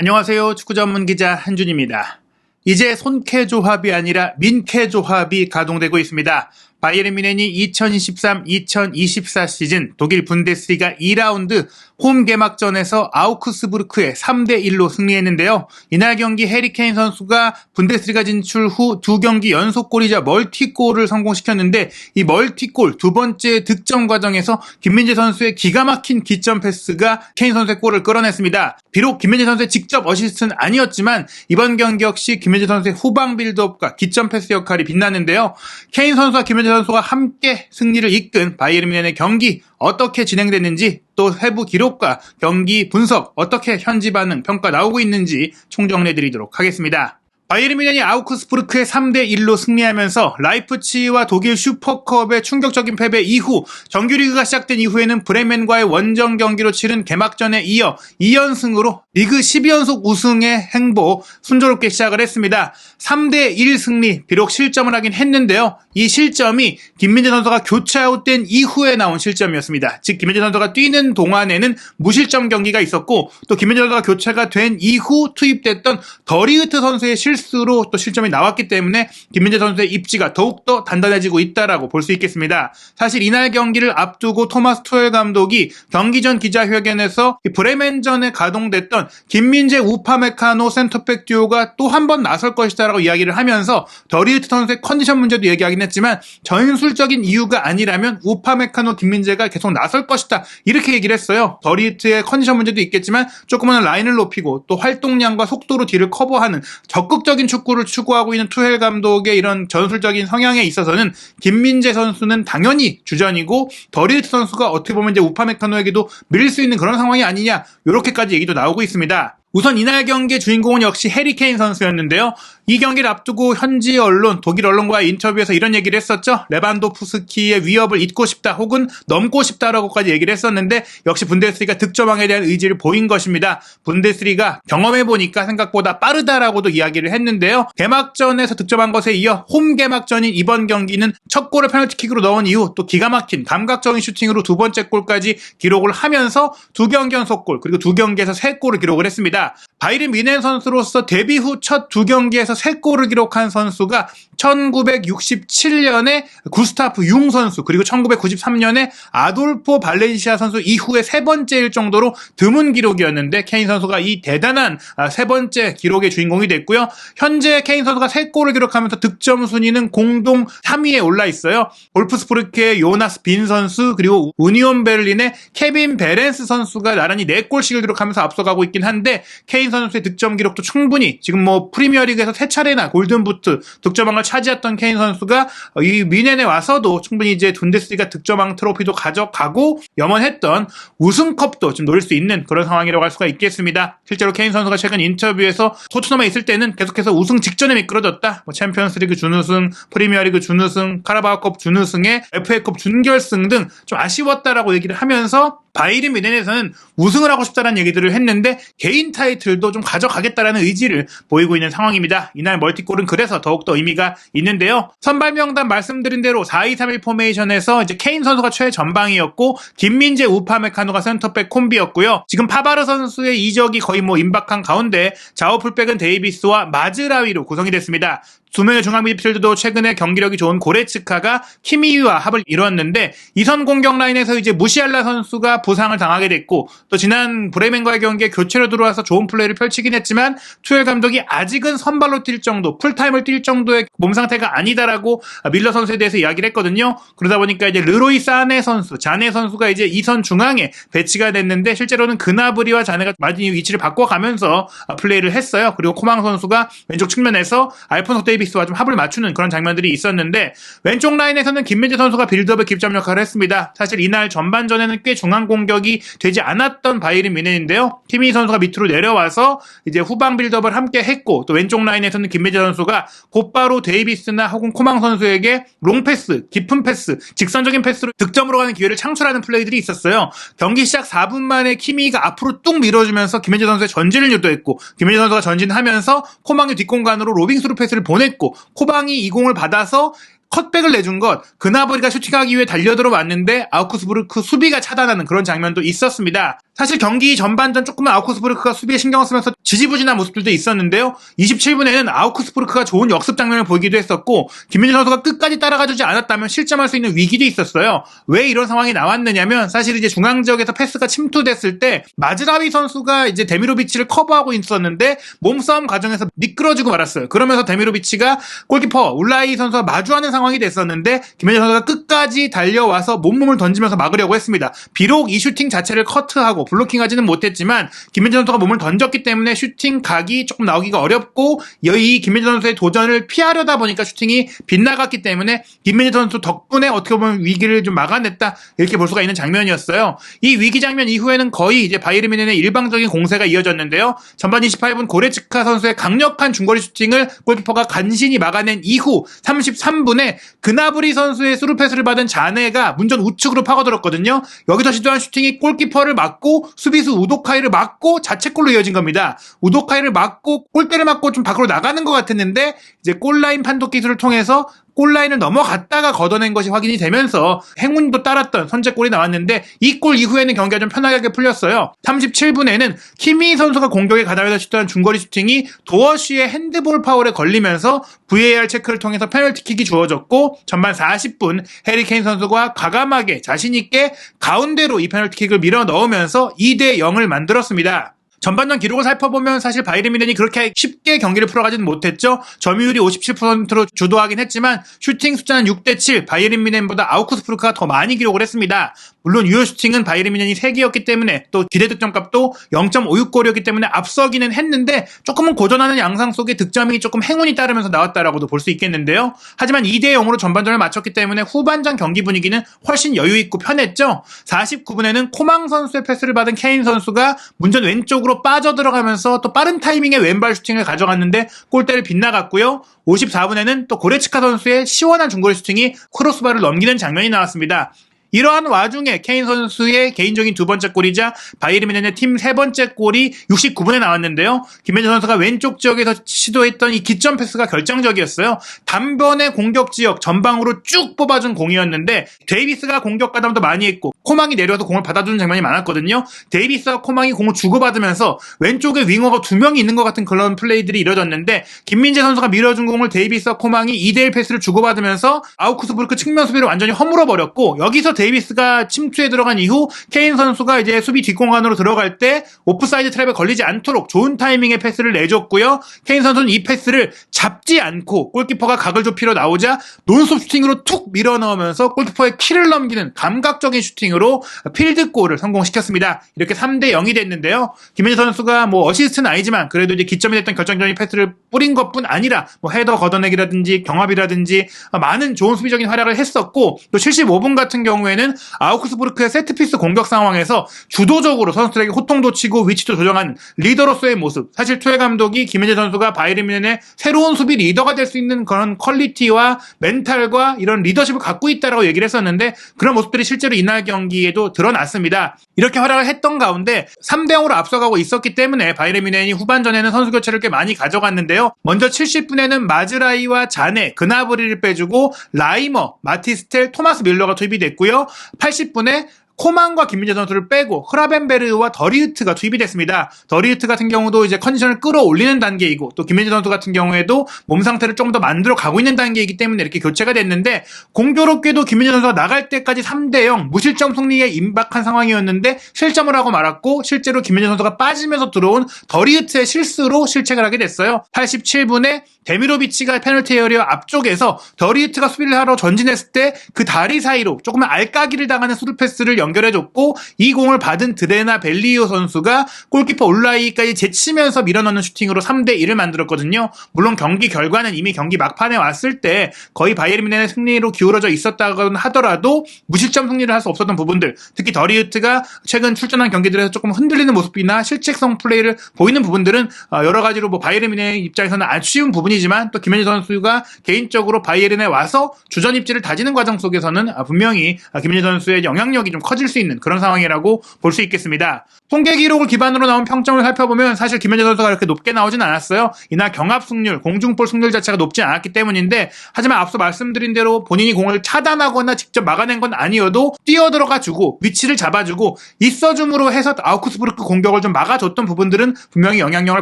안녕하세요. 축구 전문 기자 한준입니다. 이제 손캐 조합이 아니라 민캐 조합이 가동되고 있습니다. 바이에른 뮌헨이 2023-2024 시즌 독일 분데스리가 2라운드 홈 개막전에서 아우크스부르크에 3대1로 승리했는데요. 이날 경기 해리 케인 선수가 분데스리가 진출 후 2경기 연속골이자 멀티골을 성공시켰는데 이 멀티골 두 번째 득점 과정에서 김민재 선수의 기가 막힌 기점 패스가 케인 선수의 골을 끌어냈습니다. 비록 김민재 선수의 직접 어시스트는 아니었지만 이번 경기 역시 김민재 선수의 후방 빌드업과 기점 패스 역할이 빛났는데요. 케인 선수와 김민재 선수가 함께 승리를 이끈 바이에른 뮌헨의 경기 어떻게 진행됐는지 또 세부 기록과 경기 분석 어떻게 현지 반응 평가 나오고 있는지 총정리해드리도록 하겠습니다. 바이에른 뮌헨이 아우크스부르크에 3대1로 승리하면서 라이프치히와 독일 슈퍼컵의 충격적인 패배 이후 정규리그가 시작된 이후에는 브레멘과의 원정 경기로 치른 개막전에 이어 2연승으로 리그 12연속 우승의 행보 순조롭게 시작을 했습니다. 3대1 승리, 비록 실점을 하긴 했는데요. 이 실점이 김민재 선수가 교체 아웃된 이후에 나온 실점이었습니다. 즉 김민재 선수가 뛰는 동안에는 무실점 경기가 있었고 또 김민재 선수가 교체가 된 이후 투입됐던 더리흐트 선수의 실수로 또 실점이 나왔기 때문에 김민재 선수의 입지가 더욱더 단단해지고 있다라고 볼 수 있겠습니다. 사실 이날 경기를 앞두고 토마스 투엘 감독이 경기 전 기자회견에서 브레멘전에 가동됐던 김민재 우파메카노 센터백 듀오가 또 한 번 나설 것이다 라고 이야기를 하면서 더리흐트 선수의 컨디션 문제도 얘기하긴 했지만 전술적인 이유가 아니라면 우파메카노 김민재가 계속 나설 것이다 이렇게 얘기를 했어요. 더리흐트의 컨디션 문제도 있겠지만 조금은 라인을 높이고 또 활동량과 속도로 뒤를 커버하는 적극적인 축구를 추구하고 있는 투헬 감독의 이런 전술적인 성향에 있어서는 김민재 선수는 당연히 주전이고 더리흐트 선수가 어떻게 보면 이제 우파메카노에게도 밀릴 수 있는 그런 상황이 아니냐 이렇게까지 얘기도 나오고 있습니다. 우선 이날 경기의 주인공은 역시 해리 케인 선수였는데요. 이 경기를 앞두고 현지 언론, 독일 언론과의 인터뷰에서 이런 얘기를 했었죠. 레반도프스키의 위협을 잇고 싶다 혹은 넘고 싶다라고까지 얘기를 했었는데 역시 분데스리가 득점왕에 대한 의지를 보인 것입니다. 분데스리가 경험해보니까 생각보다 빠르다라고도 이야기를 했는데요. 개막전에서 득점한 것에 이어 홈 개막전인 이번 경기는 첫 골을 페널티킥으로 넣은 이후 또 기가 막힌 감각적인 슈팅으로 두 번째 골까지 기록을 하면서 2경기 연속골 그리고 2경기에서 3골을 기록을 했습니다. 바이에른 뮌헨 선수로서 데뷔 후 첫 2경기에서 3골을 기록한 선수가 1967년에 구스타프 융 선수 그리고 1993년에 아돌포 발렌시아 선수 이후에 세 번째일 정도로 드문 기록이었는데 케인 선수가 이 대단한 세 번째 기록의 주인공이 됐고요. 현재 케인 선수가 3골을 기록하면서 득점 순위는 공동 3위에 올라 있어요. 볼프스부르크의 요나스 빈 선수 그리고 우니온 베를린의 케빈 베렌스 선수가 나란히 4골씩을 기록하면서 앞서가고 있긴 한데 케인 선수의 득점 기록도 충분히 지금 프리미어리그에서 3차례나 골든부트 득점왕을 차지했던 케인 선수가 이 뮌헨에 와서도 충분히 이제 분데스리가 득점왕 트로피도 가져가고 염원했던 우승컵도 좀 노릴 수 있는 그런 상황이라고 할 수가 있겠습니다. 실제로 케인 선수가 최근 인터뷰에서 토트넘에 있을 때는 계속해서 우승 직전에 미끄러졌다. 챔피언스리그 준우승, 프리미어리그 준우승, 카라바오컵 준우승에 FA컵 준결승 등 좀 아쉬웠다라고 얘기를 하면서 바이에른 뮌헨에서는 우승을 하고 싶다는 얘기들을 했는데 개인 타이틀도 좀 가져가겠다라는 의지를 보이고 있는 상황입니다. 이날 멀티골은 그래서 더욱더 의미가 있는데요. 선발 명단 말씀드린 대로 4-2-3-1 포메이션에서 이제 케인 선수가 최전방이었고 김민재 우파메카노가 센터백 콤비였고요. 지금 파바르 선수의 이적이 거의 임박한 가운데 좌우 풀백은 데이비스와 마즈라위로 구성이 됐습니다. 2명의 중앙 미드필더도 최근에 경기력이 좋은 고레츠카가 키미유와 합을 이뤘는데 이선 공격 라인에서 이제 무시알라 선수가 부상을 당하게 됐고 또 지난 브레멘과의 경기에 교체로 들어와서 좋은 플레이를 펼치긴 했지만 투엘 감독이 아직은 선발로 뛸 정도, 풀타임을 뛸 정도의 몸 상태가 아니다라고 밀러 선수에 대해서 이야기를 했거든요. 그러다 보니까 이제 르로이 자네 선수가 이제 이선 중앙에 배치가 됐는데 실제로는 그나브리와 자네가 많이 위치를 바꿔가면서 플레이를 했어요. 그리고 코망 선수가 왼쪽 측면에서 알폰소 데이비스와 좀 합을 맞추는 그런 장면들이 있었는데 왼쪽 라인에서는 김민재 선수가 빌드업의 기점 역할을 했습니다. 사실 이날 전반전에는 꽤 중앙 공격이 되지 않았던 바이에른 뮌헨인데요. 키미 선수가 밑으로 내려와서 이제 후방 빌드업을 함께 했고 또 왼쪽 라인에서는 김민재 선수가 곧바로 데이비스나 혹은 코망 선수에게 롱패스, 깊은 패스, 직선적인 패스로 득점으로 가는 기회를 창출하는 플레이들이 있었어요. 경기 시작 4분 만에 키미가 앞으로 뚝 밀어주면서 김민재 선수의 전진을 유도했고 김민재 선수가 전진하면서 코망의 뒷공간으로 로빙 스루 패스를 보냈고 코망이 이 공을 받아서 컷백을 내준 것, 그나브리가 슈팅하기 위해 달려들어왔는데 아우크스부르크 수비가 차단하는 그런 장면도 있었습니다. 사실 경기 전반전 조금은 아우크스부르크가 수비에 신경을 쓰면서 지지부진한 모습들도 있었는데요. 27분에는 아우크스부르크가 좋은 역습 장면을 보이기도 했었고 김민재 선수가 끝까지 따라가주지 않았다면 실점할 수 있는 위기도 있었어요. 왜 이런 상황이 나왔느냐면 사실 이제 중앙 지역에서 패스가 침투됐을 때 마즈라위 선수가 이제 데미로비치를 커버하고 있었는데 몸싸움 과정에서 미끄러지고 말았어요. 그러면서 데미로비치가 골키퍼 울라이 선수와 마주하는 상황이 됐었는데 김민재 선수가 끝까지 달려와서 몸을 던지면서 막으려고 했습니다. 비록 이 슈팅 자체를 커트하고 블로킹하지는 못했지만 김민재 선수가 몸을 던졌기 때문에 슈팅 각이 조금 나오기가 어렵고 이 김민재 선수의 도전을 피하려다 보니까 슈팅이 빗나갔기 때문에 김민재 선수 덕분에 어떻게 보면 위기를 좀 막아냈다 이렇게 볼 수가 있는 장면이었어요. 이 위기 장면 이후에는 거의 이제 바이에른 뮌헨의 일방적인 공세가 이어졌는데요. 전반 28분 고레츠카 선수의 강력한 중거리 슈팅을 골키퍼가 간신히 막아낸 이후 33분에 그나브리 선수의 스루 패스를 받은 자네가 문전 우측으로 파고들었거든요. 여기서 시도한 슈팅이 골키퍼를 맞고 수비수 우도카이를 맞고 자책골로 이어진 겁니다. 우도카이를 맞고 골대를 맞고 좀 밖으로 나가는 것 같았는데 이제 골라인 판독 기술을 통해서 골라인을 넘어갔다가 걷어낸 것이 확인이 되면서 행운도 따랐던 선제골이 나왔는데 이 골 이후에는 경기가 좀 편하게 풀렸어요. 37분에는 키미 선수가 공격에 가담해서 시도한 중거리 슈팅이 도어쉬의 핸드볼 파울에 걸리면서 VAR 체크를 통해서 페널티킥이 주어졌고 전반 40분 해리 케인 선수가 과감하게 자신있게 가운데로 이 페널티킥을 밀어 넣으면서 2대0을 만들었습니다. 전반전 기록을 살펴보면 사실 바이에른 뮌헨이 그렇게 쉽게 경기를 풀어가지는 못했죠. 점유율이 57%로 주도하긴 했지만 슈팅 숫자는 6대7, 바이에른 뮌헨보다 아우크스부르크가 더 많이 기록을 했습니다. 물론 유효 슈팅은 바이에른 뮌헨이 3개였기 때문에 또 기대 득점값도 0.56골이었기 때문에 앞서기는 했는데 조금은 고전하는 양상 속에 득점이 조금 행운이 따르면서 나왔다라고도 볼 수 있겠는데요. 하지만 2대0으로 전반전을 마쳤기 때문에 후반전 경기 분위기는 훨씬 여유있고 편했죠. 49분에는 코망 선수의 패스를 받은 케인 선수가 문전 왼쪽으로 빠져들어가면서 또 빠른 타이밍에 왼발 슈팅을 가져갔는데 골대를 빗나갔고요. 54분에는 또 고레츠카 선수의 시원한 중거리 슈팅이 크로스바를 넘기는 장면이 나왔습니다. 이러한 와중에 케인 선수의 개인적인 두 번째 골이자 바이에른 뮌헨의 팀 세 번째 골이 69분에 나왔는데요. 김민재 선수가 왼쪽 지역에서 시도했던 이 기점 패스가 결정적이었어요. 단번에 공격 지역 전방으로 쭉 뽑아준 공이었는데 데이비스가 공격 가담도 많이 했고 코망이 내려와서 공을 받아주는 장면이 많았거든요. 데이비스와 코망이 공을 주고받으면서 왼쪽에 윙어가 2명이 있는 것 같은 그런 플레이들이 이뤄졌는데 김민재 선수가 밀어준 공을 데이비스와 코망이 2대1 패스를 주고받으면서 아우크스부르크 측면 수비를 완전히 허물어버렸고 여기서 데이비스가 침투에 들어간 이후 케인 선수가 이제 수비 뒷공간으로 들어갈 때 오프사이드 트랩에 걸리지 않도록 좋은 타이밍의 패스를 내줬고요. 케인 선수는 이 패스를 잡지 않고 골키퍼가 각을 좁히러 나오자 논스톱 슈팅으로 툭 밀어넣으면서 골키퍼의 키를 넘기는 감각적인 슈팅으로 필드골을 성공시켰습니다. 이렇게 3대0이 됐는데요. 김민재 선수가 어시스트는 아니지만 그래도 이제 기점이 됐던 결정적인 패스를 뿌린 것뿐 아니라 헤더 걷어내기라든지 경합이라든지 많은 좋은 수비적인 활약을 했었고 또 75분 같은 경우에는 아우크스부르크의 세트피스 공격 상황에서 주도적으로 선수들에게 호통도 치고 위치도 조정하는 리더로서의 모습. 사실 투엘 감독이 김민재 선수가 바이에른 뮌헨의 새로운 수비 리더가 될 수 있는 그런 퀄리티와 멘탈과 이런 리더십을 갖고 있다라고 얘기를 했었는데 그런 모습들이 실제로 이날 경기에도 드러났습니다. 이렇게 활약을 했던 가운데 3대0으로 앞서가고 있었기 때문에 바이에른 뮌헨이 후반전에는 선수 교체를 꽤 많이 가져갔는데요. 먼저 70분에는 마즈라이와 자네, 그나브리를 빼주고 라이머, 마티스텔, 토마스 밀러가 투입이 됐고요. 80분에 코만과 김민재 선수를 빼고 흐라벤베르와 더리흐트가 투입이 됐습니다. 더리흐트 같은 경우도 이제 컨디션을 끌어올리는 단계이고 또 김민재 선수 같은 경우에도 몸 상태를 좀 더 만들어 가고 있는 단계이기 때문에 이렇게 교체가 됐는데 공교롭게도 김민재 선수가 나갈 때까지 3대0 무실점 승리에 임박한 상황이었는데 실점을 하고 말았고 실제로 김민재 선수가 빠지면서 들어온 더리흐트의 실수로 실책을 하게 됐어요. 87분에 데미로비치가 페널티 에어리어 앞쪽에서 더리흐트가 수비를 하러 전진했을 때 그 다리 사이로 조금은 알까기를 당하는 스루 패스를 연결해줬고 이 공을 받은 드레나 벨리오 선수가 골키퍼 울라이까지 제치면서 밀어넣는 슈팅으로 3대1을 만들었거든요. 물론 경기 결과는 이미 경기 막판에 왔을 때 거의 바이에른 뮌헨의 승리로 기울어져 있었다고 하더라도 무실점 승리를 할 수 없었던 부분들 특히 더리흐트가 최근 출전한 경기들에서 조금 흔들리는 모습이나 실책성 플레이를 보이는 부분들은 여러 가지로 바이에른 뮌헨 입장에서는 아쉬운 부분이지만 또 김민재 선수가 개인적으로 바이에른에 와서 주전 입지를 다지는 과정 속에서는 분명히 김민재 선수의 영향력이 좀 커질 수 있는 그런 상황이라고 볼 수 있겠습니다. 통계 기록을 기반으로 나온 평점을 살펴보면 사실 김현재 선수가 그렇게 높게 나오진 않았어요. 이날 경합 승률, 공중볼 승률 자체가 높지 않았기 때문인데, 하지만 앞서 말씀드린 대로 본인이 공을 차단하거나 직접 막아낸 건 아니어도 뛰어들어가주고 위치를 잡아주고 있어줌으로 해서 아우크스부르크 공격을 좀 막아줬던 부분들은 분명히 영향력을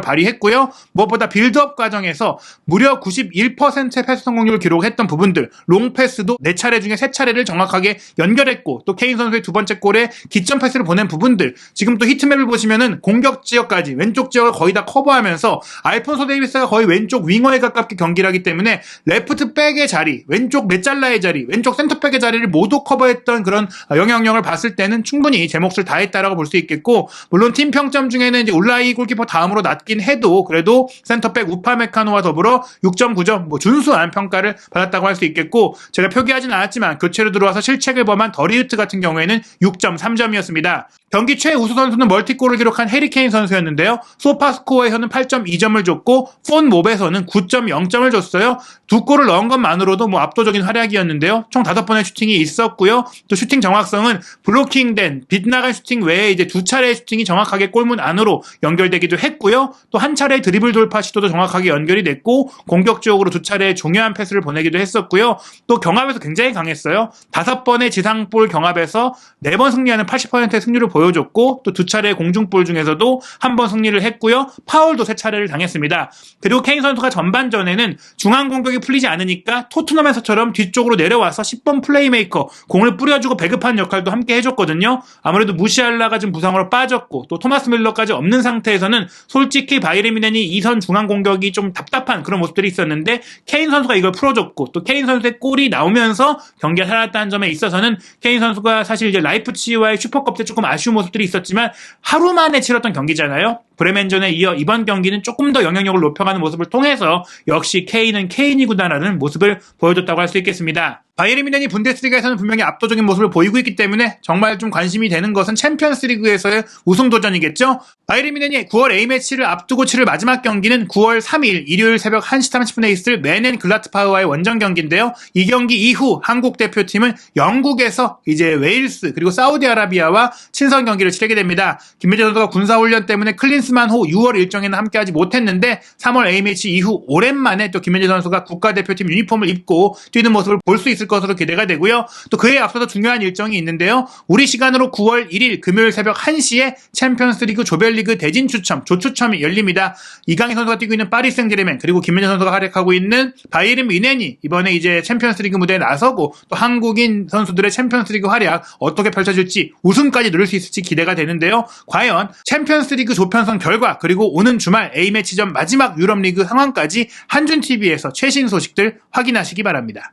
발휘했고요. 무엇보다 빌드업 과정에서 무려 91%의 패스 성공률을 기록했던 부분들, 롱패스도 4차례 중에 3차례를 정확하게 연결했고, 또 케인 선수의 두 번째 골에 기점 패스를 보낸 부분들, 지금 또 히트맵을 보시면은 공격 지역까지 왼쪽 지역을 거의 다 커버하면서 알폰소 데이비스가 거의 왼쪽 윙어에 가깝게 경기를 하기 때문에 레프트 백의 자리, 왼쪽 메잘라의 자리, 왼쪽 센터백의 자리를 모두 커버했던 그런 영향력을 봤을 때는 충분히 제 몫을 다했다라고 볼 수 있겠고, 물론 팀 평점 중에는 이제 울라이 골키퍼 다음으로 낮긴 해도 그래도 센터백 우파메카노와 더불어 6.9점, 준수한 평가를 받았다고 할 수 있겠고, 제가 표기하진 않았지만 교체로 들어와서 실책을 범한 더리우트 같은 경우에는 6.3점이었습니다. 경기 최우수 선수는 멀티골을 기록한 해리 케인 선수였는데요. 소파스코어에서는 8.2점을 줬고 폰몹에서는 9.0점을 줬어요. 두 골을 넣은 것만으로도 압도적인 활약이었는데요. 총 5번의 슈팅이 있었고요. 또 슈팅 정확성은 블로킹된 빗나간 슈팅 외에 이제 2차례의 슈팅이 정확하게 골문 안으로 연결되기도 했고요. 또 한 차례의 드리블 돌파 시도도 정확하게 연결이 됐고, 공격적으로 2차례의 중요한 패스를 보내기도 했었고요. 또 경합에서 굉장히 강했어요. 5번의 지상볼 경합에서 4번 승리하는 80%의 승률을 보여줬고, 또 2차례의 공중볼 중에서도 1번 승리를 했고요. 파울도 3차례를 당했습니다. 그리고 케인 선수가 전반전에는 중앙 공격이 풀리지 않으니까 토트넘에서처럼 뒤쪽으로 내려와서 10번 플레이메이커, 공을 뿌려주고 배급하는 역할도 함께 해줬거든요. 아무래도 무시알라가 좀 부상으로 빠졌고 또 토마스 밀러까지 없는 상태에서는 솔직히 바이에른 뮌헨이 2선 중앙 공격이 좀 답답한 그런 모습들이 있었는데, 케인 선수가 이걸 풀어줬고 또 케인 선수의 골이 나오면서 경기가 살아났다는 점에 있어서는 케인 선수가 사실 이제 라이프치히와의 슈퍼컵 때 조금 아쉬운 모습들이 있었지만 하루 만에 치렀던 경기잖아요. 브레멘전에 이어 이번 경기는 조금 더 영향력을 높여가는 모습을 통해서 역시 케인은 케인이구나라는 모습을 보여줬다고 할 수 있겠습니다. 바이에른 뮌헨이 분데스리가에서는 분명히 압도적인 모습을 보이고 있기 때문에 정말 좀 관심이 되는 것은 챔피언스리그에서의 우승 도전이겠죠. 바이에른 뮌헨이 9월 A매치를 앞두고 치를 마지막 경기는 9월 3일 일요일 새벽 1시 30분에 있을 맨앤 글라트파흐와의 원정 경기인데요. 이 경기 이후 한국 대표팀은 영국에서 이제 웨일스 그리고 사우디아라비아와 친선 경기를 치르게 됩니다. 김민재 선수가 군사훈련 때문에 클린스만호 6월 일정에는 함께하지 못했는데 3월 A매치 이후 오랜만에 또 김민재 선수가 국가대표팀 유니폼을 입고 뛰는 모습을 볼 수 있을 것으로 기대가 되고요. 또 그에 앞서서 중요한 일정이 있는데요. 우리 시간으로 9월 1일 금요일 새벽 1시에 챔피언스리그 조별리그 대진 추첨, 조추첨이 열립니다. 이강인 선수가 뛰고 있는 파리 생제르맹 그리고 김민재 선수가 활약하고 있는 바이에른 뮌헨이 이번에 이제 챔피언스리그 무대에 나서고 또 한국인 선수들의 챔피언스리그 활약 어떻게 펼쳐질지 우승까지 누릴 수 있을지 기대가 되는데요. 과연 챔피언스리그 조편성 결과 그리고 오는 주말 A매치전 마지막 유럽리그 상황까지 한준TV에서 최신 소식들 확인하시기 바랍니다.